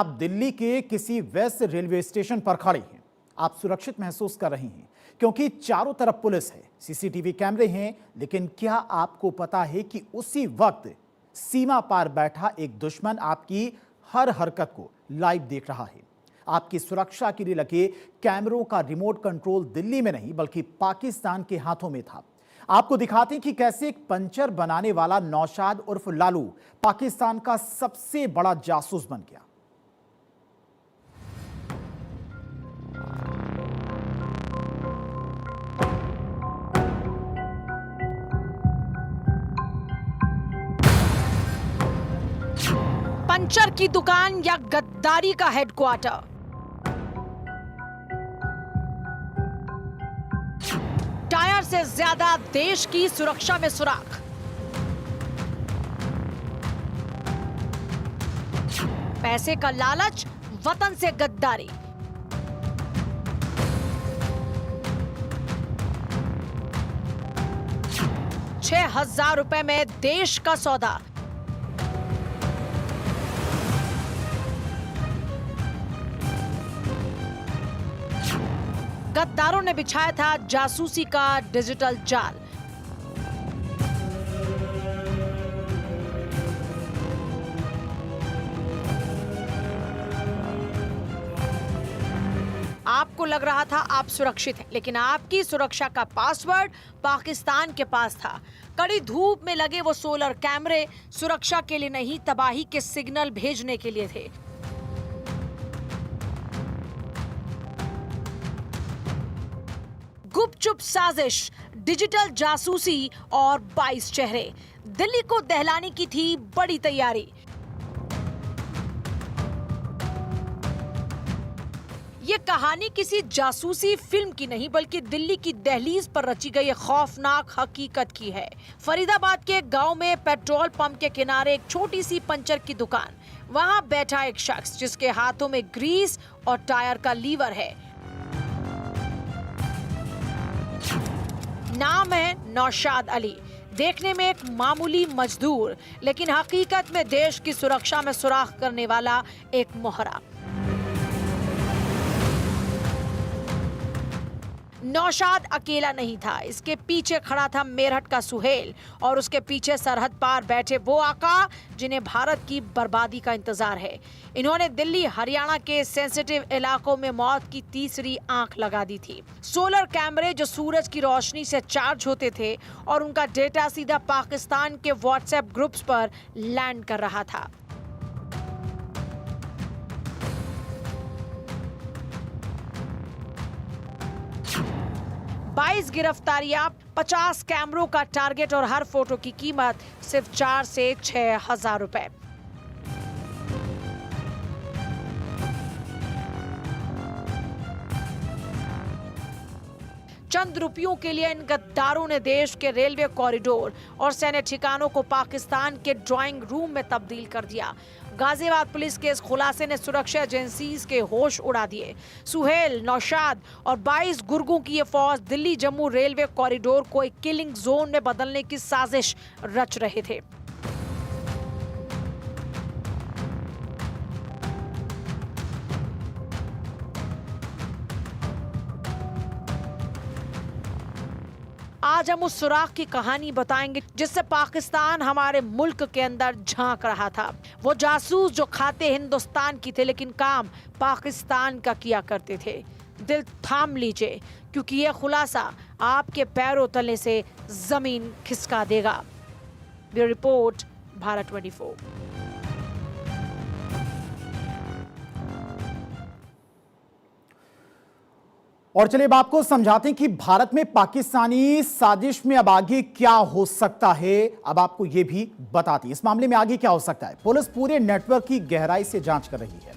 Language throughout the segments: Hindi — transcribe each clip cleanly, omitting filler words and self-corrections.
आप दिल्ली के किसी व्यस्त रेलवे स्टेशन पर खड़े हैं। आप सुरक्षित महसूस कर रहे हैं क्योंकि चारों तरफ पुलिस है, सीसीटीवी कैमरे हैं। लेकिन क्या आपको पता है कि उसी वक्त सीमा पार बैठा एक दुश्मन आपकी हर हरकत को लाइव देख रहा है। आपकी सुरक्षा के लिए लगे कैमरों का रिमोट कंट्रोल दिल्ली में नहीं बल्कि पाकिस्तान के हाथों में था। आपको दिखाते हैं कि कैसे एक पंचर बनाने वाला नौशाद उर्फ लालू पाकिस्तान का सबसे बड़ा जासूस बन गया। पंचर की दुकान या गद्दारी का हेडक्वार्टर, टायर से ज्यादा देश की सुरक्षा में सुराख। पैसे का लालच, वतन से गद्दारी। ₹6,000 में देश का सौदा। गद्दारों ने बिछाया था जासूसी का डिजिटल जाल। आपको लग रहा था आप सुरक्षित हैं, लेकिन आपकी सुरक्षा का पासवर्ड पाकिस्तान के पास था। कड़ी धूप में लगे वो सोलर कैमरे सुरक्षा के लिए नहीं, तबाही के सिग्नल भेजने के लिए थे। गुपचुप साजिश, डिजिटल जासूसी और 22 चेहरे। दिल्ली को दहलाने की थी बड़ी तैयारी। ये कहानी किसी जासूसी फिल्म की नहीं बल्कि दिल्ली की दहलीज पर रची गई खौफनाक हकीकत की है। फरीदाबाद के एक गांव में पेट्रोल पंप के किनारे एक छोटी सी पंचर की दुकान। वहां बैठा एक शख्स जिसके हाथों में ग्रीस और टायर का लीवर है। नाम है नौशाद अली। देखने में एक मामूली मजदूर, लेकिन हकीकत में देश की सुरक्षा में सुराख करने वाला एक मोहरा। नौशाद अकेला नहीं था, इसके पीछे खड़ा था मेरठ का सुहेल और उसके पीछे सरहद पार बैठे वो आका जिन्हें भारत की बर्बादी का इंतजार है। इन्होंने दिल्ली हरियाणा के सेंसिटिव इलाकों में मौत की तीसरी आंख लगा दी थी। सोलर कैमरे जो सूरज की रोशनी से चार्ज होते थे और उनका डेटा सीधा पाकिस्तान के व्हाट्सएप ग्रुप्स पर लैंड कर रहा था। बाईस गिरफ्तारियां, 50 कैमरों का टारगेट और हर फोटो की कीमत सिर्फ 4 से 6,000 रुपए। चंद रुपयों के लिए इन गद्दारों ने देश के रेलवे कॉरिडोर और सैन्य ठिकानों को पाकिस्तान के ड्राइंग रूम में तब्दील कर दिया। गाजियाबाद पुलिस के इस खुलासे ने सुरक्षा एजेंसीज के होश उड़ा दिए। सुहेल, नौशाद और 22 गुर्गों की ये फौज दिल्ली जम्मू रेलवे कॉरिडोर को एक किलिंग जोन में बदलने की साजिश रच रहे थे। आज हम उस सुराख की कहानी बताएंगे जिससे पाकिस्तान हमारे मुल्क के अंदर झांक रहा था। वो जासूस जो खाते हिंदुस्तान की थे लेकिन काम पाकिस्तान का किया करते थे। दिल थाम लीजिए क्योंकि यह खुलासा आपके पैरों तले से जमीन खिसका देगा। Bureau report, Bharat 24। और चलिए अब आपको समझाते हैं कि भारत में पाकिस्तानी साजिश में अब आगे क्या हो सकता है। अब आपको यह भी बताते हैं इस मामले में आगे क्या हो सकता है। पुलिस पूरे नेटवर्क की गहराई से जांच कर रही है।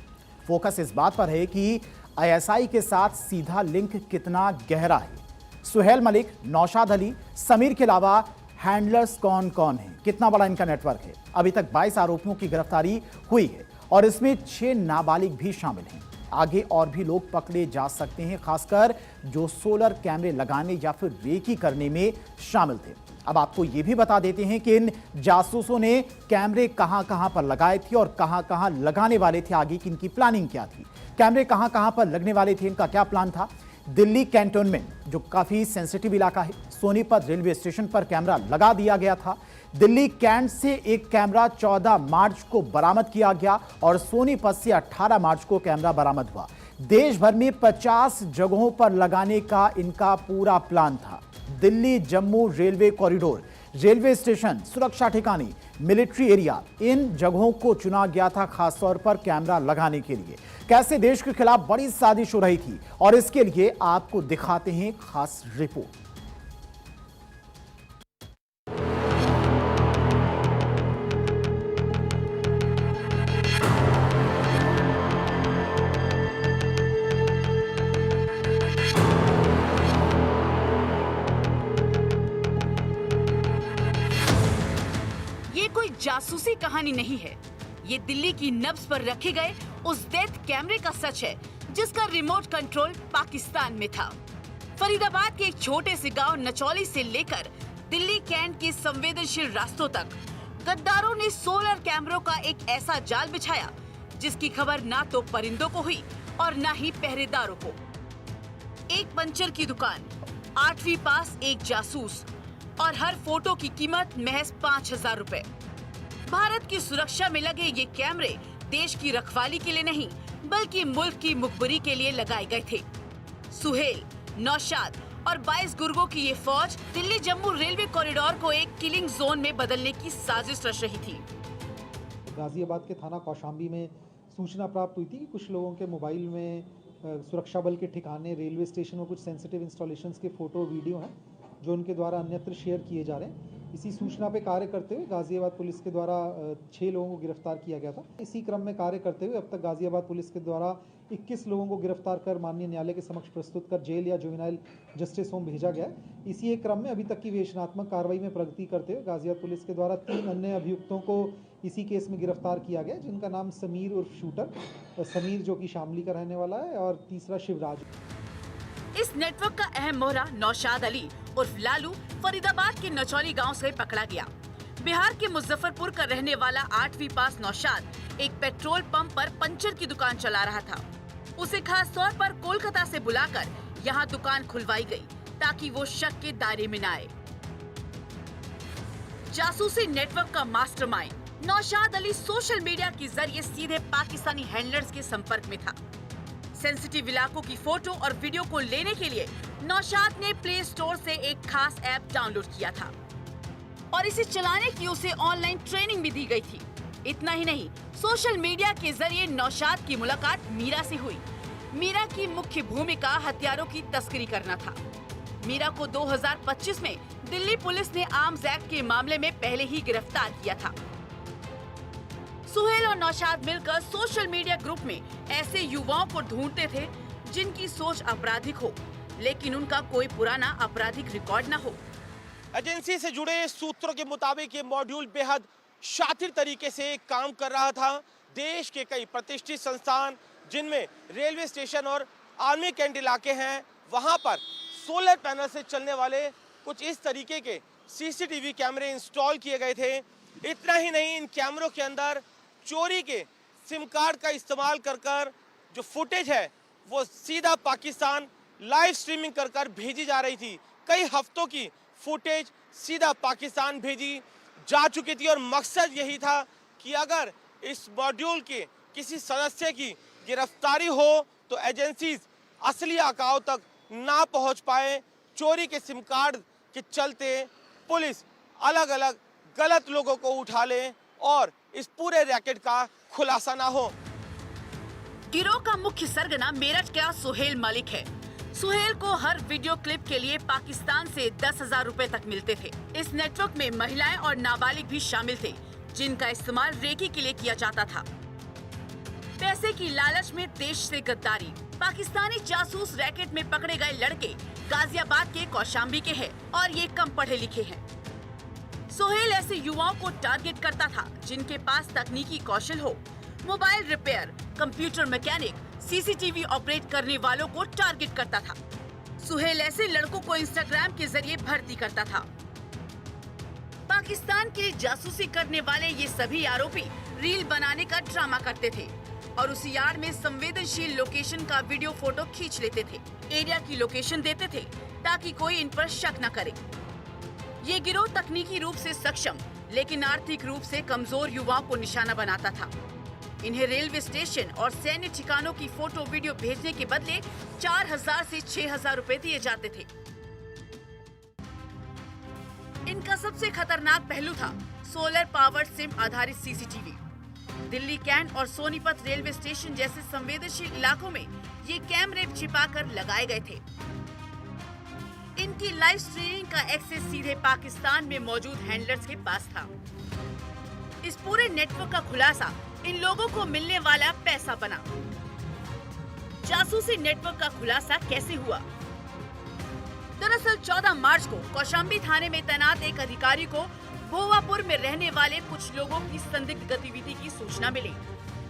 फोकस इस बात पर है कि आईएसआई के साथ सीधा लिंक कितना गहरा है। सुहेल मलिक, नौशाद अली, समीर के अलावा हैंडलर्स कौन कौन है, कितना बड़ा इनका नेटवर्क है। अभी तक 22 आरोपियों की गिरफ्तारी हुई है और इसमें 6 नाबालिग भी शामिल हैं। आगे और भी लोग पकड़े जा सकते हैं, खासकर जो सोलर कैमरे लगाने या फिर रेकी करने में शामिल थे। अब आपको यह भी बता देते हैं कि इन जासूसों ने कैमरे कहां कहां पर लगाए थे और कहां कहां लगाने वाले थे, आगे की इनकी प्लानिंग क्या थी, कैमरे कहां कहां पर लगने वाले थे, इनका क्या प्लान था। दिल्ली कैंटोनमेंट, जो काफी सेंसिटिव इलाका है, सोनीपत रेलवे स्टेशन पर कैमरा लगा दिया गया था। दिल्ली कैंट से एक कैमरा 14 मार्च को बरामद किया गया और सोनीपत से 18 मार्च को कैमरा बरामद हुआ। देश भर में 50 जगहों पर लगाने का इनका पूरा प्लान था। Delhi Jammu railway corridor, railway station, सुरक्षा ठिकाने, मिलिट्री एरिया, इन जगहों को चुना गया था खासतौर पर कैमरा लगाने के लिए। कैसे देश के खिलाफ बड़ी साजिश हो रही थी और इसके लिए आपको दिखाते हैं खास रिपोर्ट। जासूसी कहानी नहीं है, ये दिल्ली की नब्ज पर रखे गए उस डेथ कैमरे का सच है जिसका रिमोट कंट्रोल पाकिस्तान में था। फरीदाबाद के एक छोटे से गांव नचौली से लेकर दिल्ली कैंट के संवेदनशील रास्तों तक गद्दारों ने सोलर कैमरों का एक ऐसा जाल बिछाया जिसकी खबर ना तो परिंदों को हुई और ना ही पहरेदारों को। एक पंचर की दुकान, 8वीं पास एक जासूस और हर फोटो की कीमत महज 5,000 रुपए। भारत की सुरक्षा में लगे ये कैमरे देश की रखवाली के लिए नहीं बल्कि मुल्क की मुखबरी के लिए लगाए गए थे। सुहेल, नौशाद और 22 गुर्गों की ये फौज दिल्ली जम्मू रेलवे कॉरिडोर को एक किलिंग जोन में बदलने की साजिश रच रही थी। गाजियाबाद के थाना कौशाम्बी में सूचना प्राप्त हुई थी कि कुछ लोगों के मोबाइल में सुरक्षा बल के ठिकाने, रेलवे स्टेशन में कुछ सेंसिटिव इंस्टॉलेशंस के फोटो वीडियो हैं जो उनके द्वारा अन्यत्र शेयर किए जा रहे हैं। इसी सूचना पे कार्य करते हुए गाजियाबाद पुलिस के द्वारा 6 लोगों को गिरफ्तार किया गया था। इसी क्रम में कार्य करते हुए अब तक गाजियाबाद पुलिस के द्वारा 21 लोगों को गिरफ्तार कर माननीय न्यायालय के समक्ष प्रस्तुत कर जेल या जुवेनाइल जस्टिस होम भेजा गया है। इसी एक क्रम में अभी तक की विवेचनात्मक कार्रवाई में प्रगति करते हुए गाजियाबाद पुलिस के द्वारा 3 अन्य अभियुक्तों को इसी केस में गिरफ्तार किया गया, जिनका नाम समीर उर्फ शूटर, समीर जो कि शामली का रहने वाला है और तीसरा शिवराज। इस नेटवर्क का अहम मोहरा नौशाद अली उर्फ लालू फरीदाबाद के नचौली गांव से पकड़ा गया। बिहार के मुजफ्फरपुर का रहने वाला 8वीं पास नौशाद एक पेट्रोल पंप पर पंचर की दुकान चला रहा था। उसे खास तौर पर कोलकाता से बुलाकर यहां दुकान खुलवाई गई ताकि वो शक के दायरे में न आए। जासूसी नेटवर्क का mastermind Naushad Ali social media के जरिए सीधे पाकिस्तानी हैंडलर्स के संपर्क में था। सेंसिटिव इलाकों की फोटो और वीडियो को लेने के लिए नौशाद ने प्ले स्टोर से एक खास ऐप डाउनलोड किया था और इसे चलाने की उसे ऑनलाइन ट्रेनिंग भी दी गई थी। इतना ही नहीं, सोशल मीडिया के जरिए नौशाद की मुलाकात मीरा से हुई। मीरा की मुख्य भूमिका हथियारों की तस्करी करना था। मीरा को 2025 में दिल्ली पुलिस ने आर्म्स एक्ट के मामले में पहले ही गिरफ्तार किया था। सुहेल और नौशाद मिलकर सोशल मीडिया ग्रुप में ऐसे युवाओं को ढूंढते थे जिनकी सोच आपराधिक हो लेकिन उनका कोई पुराना आपराधिक रिकॉर्ड न हो। एजेंसी से जुड़े सूत्रों के मुताबिक ये मॉड्यूल बेहद शातिर तरीके से काम कर रहा था। देश के कई प्रतिष्ठित संस्थान जिनमें रेलवे स्टेशन और आर्मी कैंट इलाके हैं, वहां पर सोलर पैनल से चलने वाले कुछ इस तरीके के सीसीटीवी कैमरे इंस्टॉल किए गए थे। इतना ही नहीं, इन कैमरों के अंदर चोरी के सिम कार्ड का इस्तेमाल कर जो फुटेज है वो सीधा पाकिस्तान लाइव स्ट्रीमिंग कर भेजी जा रही थी। कई हफ्तों की फुटेज सीधा पाकिस्तान भेजी जा चुकी थी और मकसद यही था कि अगर इस मॉड्यूल के किसी सदस्य की गिरफ्तारी हो तो एजेंसीज असली आकाओं तक ना पहुंच पाए। चोरी के सिम कार्ड के चलते पुलिस अलग अलग गलत लोगों को उठा ले और इस पूरे रैकेट का खुलासा ना हो। गिरोह का मुख्य सरगना मेरठ का सुहेल मलिक है। सुहेल को हर वीडियो क्लिप के लिए पाकिस्तान से 10,000 रुपए तक मिलते थे। इस नेटवर्क में महिलाएं और नाबालिग भी शामिल थे जिनका इस्तेमाल रेकी के लिए किया जाता था। पैसे की लालच में देश से गद्दारी। पाकिस्तानी जासूस रैकेट में पकड़े गए लड़के गाजियाबाद के कौशाम्बी के हैं और ये कम पढ़े लिखे हैं। सुहेल ऐसे युवाओं को टारगेट करता था जिनके पास तकनीकी कौशल हो। Mobile repair, computer mechanic, CCTV operate करने वालों को टारगेट करता था। सुहेल ऐसे लड़कों को इंस्टाग्राम के जरिए भर्ती करता था। पाकिस्तान के लिए जासूसी करने वाले ये सभी आरोपी रील बनाने का ड्रामा करते थे और उसी आड़ में संवेदनशील लोकेशन का वीडियो फोटो खींच लेते थे। एरिया की लोकेशन देते थे ताकि कोई इन पर शक न करे। ये गिरोह तकनीकी रूप से सक्षम लेकिन आर्थिक रूप से कमजोर युवाओं को निशाना बनाता था। इन्हें रेलवे स्टेशन और सैन्य ठिकानों की फोटो वीडियो भेजने के बदले 4000 से 6000 रुपए दिए जाते थे। इनका सबसे खतरनाक पहलू था सोलर पावर्ड सिम आधारित सीसीटीवी। दिल्ली कैंट और सोनीपत रेलवे स्टेशन जैसे संवेदनशील इलाकों में ये कैमरे छिपाकर लगाए गए थे। इनकी लाइव स्ट्रीमिंग का एक्सेस सीधे पाकिस्तान में मौजूद हैंडलर्स के पास था। इस पूरे नेटवर्क का खुलासा इन लोगों को मिलने वाला पैसा बना। जासूसी नेटवर्क का खुलासा कैसे हुआ? दरअसल 14 मार्च को कौशाम्बी थाने में तैनात एक अधिकारी को भोवापुर में रहने वाले कुछ लोगों की संदिग्ध गतिविधि की सूचना मिली।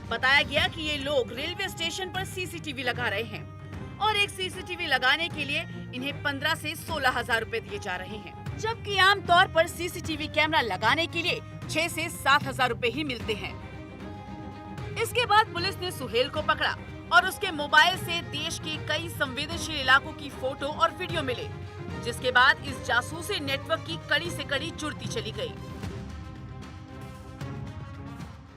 बताया गया कि ये लोग रेलवे स्टेशन पर सीसीटीवी लगा रहे हैं और एक सीसीटीवी लगाने के लिए इन्हें 15 से 16 हजार रुपए दिए जा रहे हैं, जबकि आमतौर पर सीसीटीवी कैमरा लगाने के लिए 6 से 7 हजार रुपए ही मिलते हैं। इसके बाद पुलिस ने सुहेल को पकड़ा और उसके मोबाइल से देश के कई संवेदनशील इलाकों की फोटो और वीडियो मिले, जिसके बाद इस जासूसी नेटवर्क की कड़ी से कड़ी जुड़ती चली गई।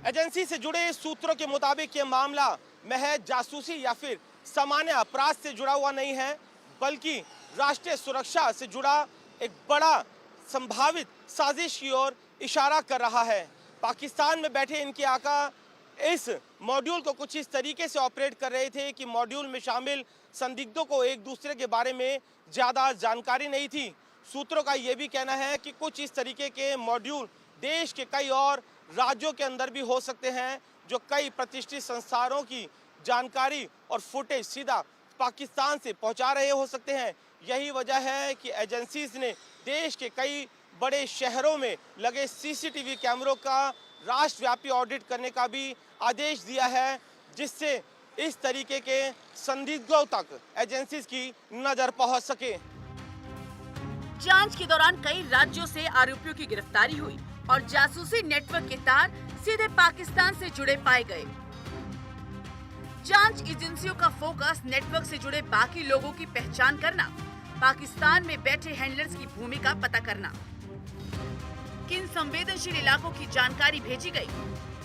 एजेंसी से जुड़े सूत्रों के मुताबिक ये मामला महज जासूसी या फिर सामान्य अपराध से जुड़ा हुआ नहीं है, बल्कि राष्ट्रीय सुरक्षा से जुड़ा एक बड़ा संभावित साजिश की ओर इशारा कर रहा है। पाकिस्तान में बैठे इनके आका इस मॉड्यूल को कुछ इस तरीके से ऑपरेट कर रहे थे कि मॉड्यूल में शामिल संदिग्धों को एक दूसरे के बारे में ज़्यादा जानकारी नहीं थी। सूत्रों का ये भी कहना है कि कुछ इस तरीके के मॉड्यूल देश के कई और राज्यों के अंदर भी हो सकते हैं, जो कई प्रतिष्ठित संस्थानों की जानकारी और फुटेज सीधा पाकिस्तान से पहुंचा रहे हो सकते हैं। यही वजह है कि एजेंसीज ने देश के कई बड़े शहरों में लगे सीसीटीवी कैमरों का राष्ट्रव्यापी ऑडिट करने का भी आदेश दिया है, जिससे इस तरीके के संदिग्धों तक एजेंसीज की नजर पहुंच सके। जांच के दौरान कई राज्यों से आरोपियों की गिरफ्तारी हुई और जासूसी नेटवर्क के तार सीधे पाकिस्तान से जुड़े पाए गए। जांच एजेंसियों का फोकस नेटवर्क से जुड़े बाकी लोगों की पहचान करना, पाकिस्तान में बैठे हैंडलर्स की भूमिका पता करना, किन संवेदनशील इलाकों की जानकारी भेजी गई,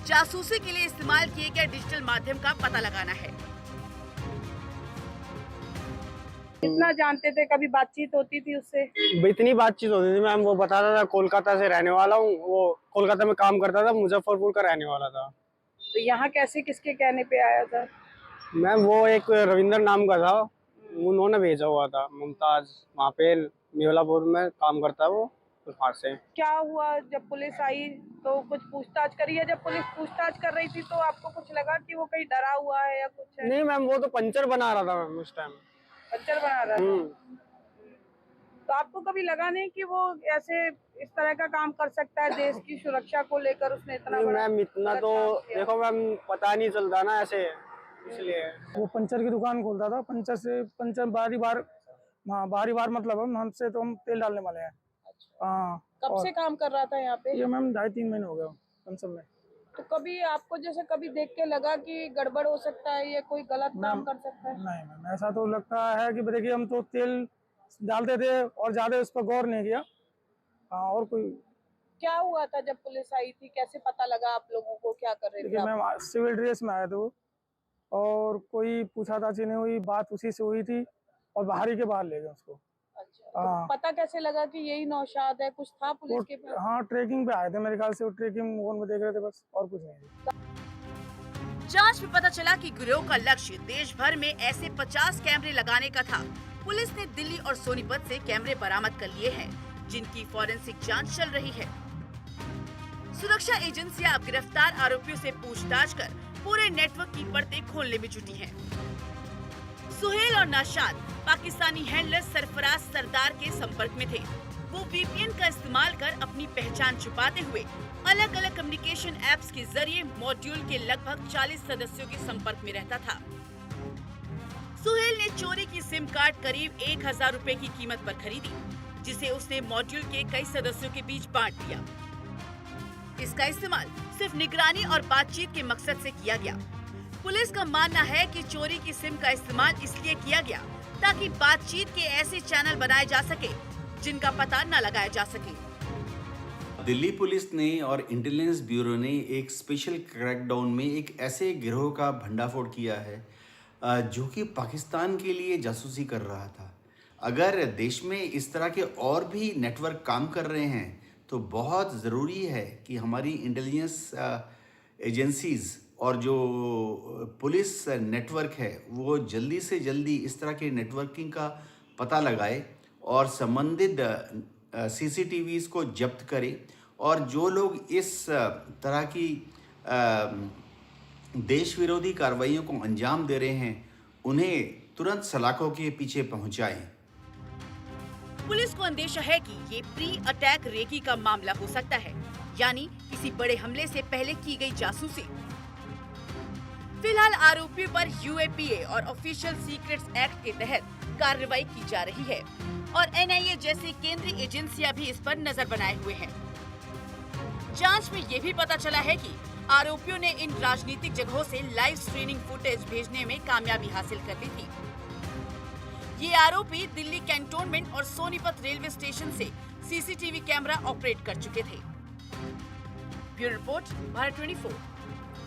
जासूसी के लिए इस्तेमाल किए गए डिजिटल माध्यम का पता लगाना है। इतना जानते थे, कभी बातचीत होती थी उससे? इतनी बातचीत होती थी मैम, वो बताता था कोलकाता से रहने वाला हूँ, वो कोलकाता में काम करता था, मुजफ्फरपुर का रहने वाला था। तो यहाँ कैसे किसके कहने पे आया था? मैम वो एक रविंदर नाम का था, उन्होंने भेजा हुआ था। मुमताज वहाँ पे मेवलापुर में काम करता है वो, वहाँ से। क्या हुआ जब पुलिस आई तो कुछ पूछताछ करी है? जब पुलिस पूछताछ कर रही थी तो आपको कुछ लगा कि वो कहीं डरा हुआ है या कुछ है? नहीं मैम, वो तो पंचर बना रहा था मैम उस टाइम। पंचर बना रहा था। तो आपको कभी लगा नहीं कि वो ऐसे इस तरह का काम कर सकता है? देश की सुरक्षा को लेकर उसने इतना बड़ा मैम इतना तो देखो मैम, पता नहीं चलता ना ऐसे, इसलिए। वो पंचर की दुकान खोलता था। पंचर बारी बार मतलब हमसे तो हम तेल डालने वाले हैं। हाँ। कब से काम कर रहा था यहाँ पे? ये मैम 2.5-3 महीने हो गया कम से में। तो कभी आपको जैसे कभी देख के लगा कि गड़बड़ हो सकता है, ये कोई गलत काम कर सकता है? नहीं मैम, ऐसा तो लगता है कि देखिए हम तो तेल डालते थे और ज्यादा उस पर गौर नहीं किया। हाँ, और कोई क्या हुआ था जब पुलिस आई थी? कैसे पता लगा आप लोगों को? क्या कर रहे थे? देखिए मैम, सिविल ड्रेस में आए थे वो, और कोई पूछताछ नहीं हुई, बात उसी से हुई थी और बाहरी के बाहर ले गए उसको। अच्छा, तो पता कैसे लगा कि यही नौशाद है? कुछ था पुलिस के पास? हाँ, ट्रैकिंग पे आए थे मेरे ख्याल से, वो ट्रैकिंग फोन में देख रहे थे बस, और कुछ नहीं। जांच में पता चला कि गिरोह का लक्ष्य देश भर में ऐसे 50 कैमरे लगाने का था। पुलिस ने दिल्ली और सोनीपत से कैमरे बरामद कर लिए हैं, जिनकी फॉरेंसिक जांच चल रही है। सुरक्षा एजेंसियां अब गिरफ्तार आरोपियों से पूछताछ कर पूरे नेटवर्क की परतें खोलने में जुटी हैं। सुहेल और नाशाद पाकिस्तानी हैंडलर सरफराज सरदार के संपर्क में थे। वो वीपीएन का इस्तेमाल कर अपनी पहचान छुपाते हुए अलग अलग कम्युनिकेशन एप्स के जरिए मॉड्यूल के लगभग 40 सदस्यों के संपर्क में रहता था। सुहेल ने चोरी की सिम कार्ड करीब 1000 रुपए की कीमत पर खरीदी। जिसे उसने मॉड्यूल के कई सदस्यों के बीच बांट दिया। इसका इस्तेमाल सिर्फ निगरानी और बातचीत के मकसद से किया गया। पुलिस का मानना है कि चोरी की सिम का इस्तेमाल इसलिए किया गया ताकि बातचीत के ऐसे चैनल बनाए जा सके जिनका पता न लगाया जा सके। दिल्ली पुलिस ने और इंटेलिजेंस ब्यूरो ने एक स्पेशल क्रैकडाउन में एक ऐसे गिरोह का भंडाफोड़ किया है जो कि पाकिस्तान के लिए जासूसी कर रहा था। अगर देश में इस तरह के और भी नेटवर्क काम कर रहे हैं तो बहुत ज़रूरी है कि हमारी इंटेलिजेंस एजेंसीज़ और जो पुलिस नेटवर्क है वो जल्दी से जल्दी इस तरह के नेटवर्किंग का पता लगाए और संबंधित CCTVs को जब्त करे और जो लोग इस तरह की देश विरोधी कार्रवाइयों को अंजाम दे रहे हैं उन्हें तुरंत सलाखों के पीछे पहुंचाएं। पुलिस को अंदेशा है कि ये प्री अटैक रेकी का मामला हो सकता है, यानी किसी बड़े हमले से पहले की गई जासूसी। फिलहाल आरोपियों पर UAPA और ऑफिशियल सीक्रेट्स एक्ट के तहत कार्रवाई की जा रही है और NIA जैसी केंद्रीय एजेंसियां भी इस पर नजर बनाए हुए हैं। जांच में ये भी पता चला है कि आरोपियों ने इन राजनीतिक जगहों से लाइव स्ट्रीमिंग फुटेज भेजने में कामयाबी हासिल कर ली थी। ये आरोपी दिल्ली कैंटोनमेंट और सोनीपत रेलवे स्टेशन से CCTV कैमरा ऑपरेट कर चुके थे। Bureau report, Bharat 24।